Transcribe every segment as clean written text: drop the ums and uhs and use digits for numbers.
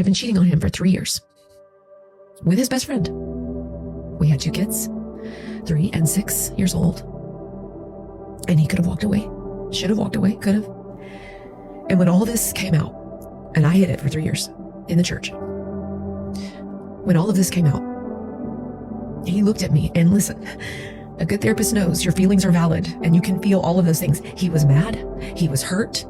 been cheating on him for 3 years with his best friend. We had 2 kids, 3 and 6 years old. And he could have walked away, should have walked away, could have. And when all this came out, and I hid it for 3 years in the church, when all of this came out, he looked at me and listen, a good therapist knows your feelings are valid and you can feel all of those things. He was mad, he was hurt,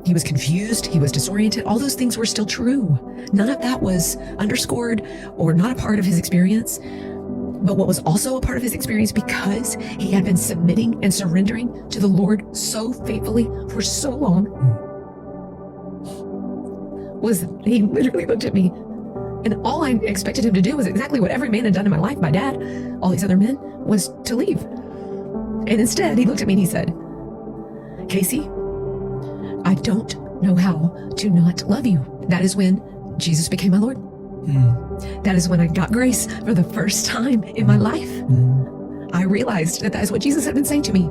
he was confused, he was disoriented. All those things were still true. None of that was underscored or not a part of his experience. But what was also a part of his experience, because he had been submitting and surrendering to the Lord so faithfully for so long, was he literally looked at me, and all I expected him to do was exactly what every man had done in my life, my dad, all these other men, was to leave. And instead, he looked at me and he said, Casey, I don't know how to not love you. That is when Jesus became my Lord. That is when I got grace for the first time in my life. I realized that is what Jesus had been saying to me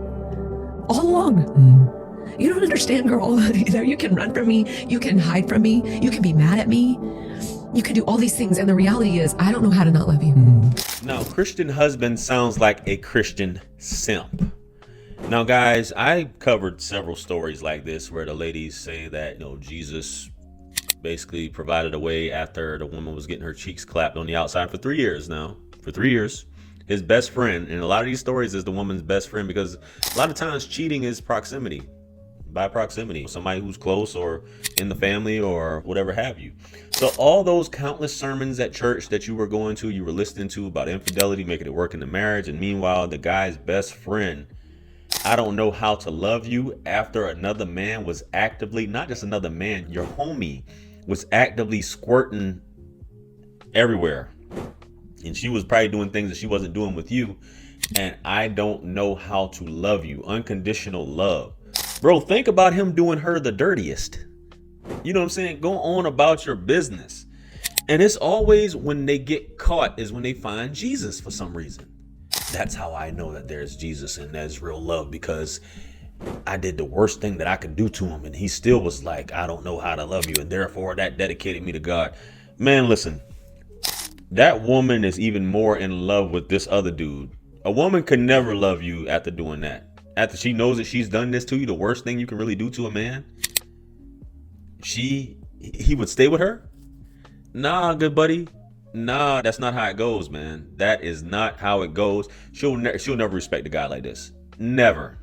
all along. You don't understand, girl. You can run from me. You can hide from me. You can be mad at me. You can do all these things. And the reality is, I don't know how to not love you. Now, Christian husband sounds like a Christian simp. Now, guys, I covered several stories like this where the ladies say that, Jesus basically provided a way after the woman was getting her cheeks clapped on the outside for 3 years now. For 3 years. His best friend, and a lot of these stories is the woman's best friend, because a lot of times cheating is proximity. By proximity, somebody who's close or in the family or whatever have you. So all those countless sermons at church that you were going to, you were listening to about infidelity, making it work in the marriage, and meanwhile the guy's best friend, I don't know how to love you, after another man was actively, not just another man, your homie was actively squirting everywhere, and she was probably doing things that she wasn't doing with you, and I don't know how to love you. Unconditional love. Bro, think about him doing her the dirtiest. You know what I'm saying? Go on about your business. And it's always when they get caught is when they find Jesus for some reason. That's how I know that there's Jesus and there's real love, because I did the worst thing that I could do to him, and he still was like, I don't know how to love you, and therefore that dedicated me to God. Man, listen, that woman is even more in love with this other dude. A woman could never love you after doing that. After she knows that she's done this to you, the worst thing you can really do to a man, he would stay with her? Nah, good buddy. Nah, that's not how it goes, man. That is not how it goes. She'll never respect a guy like this. Never.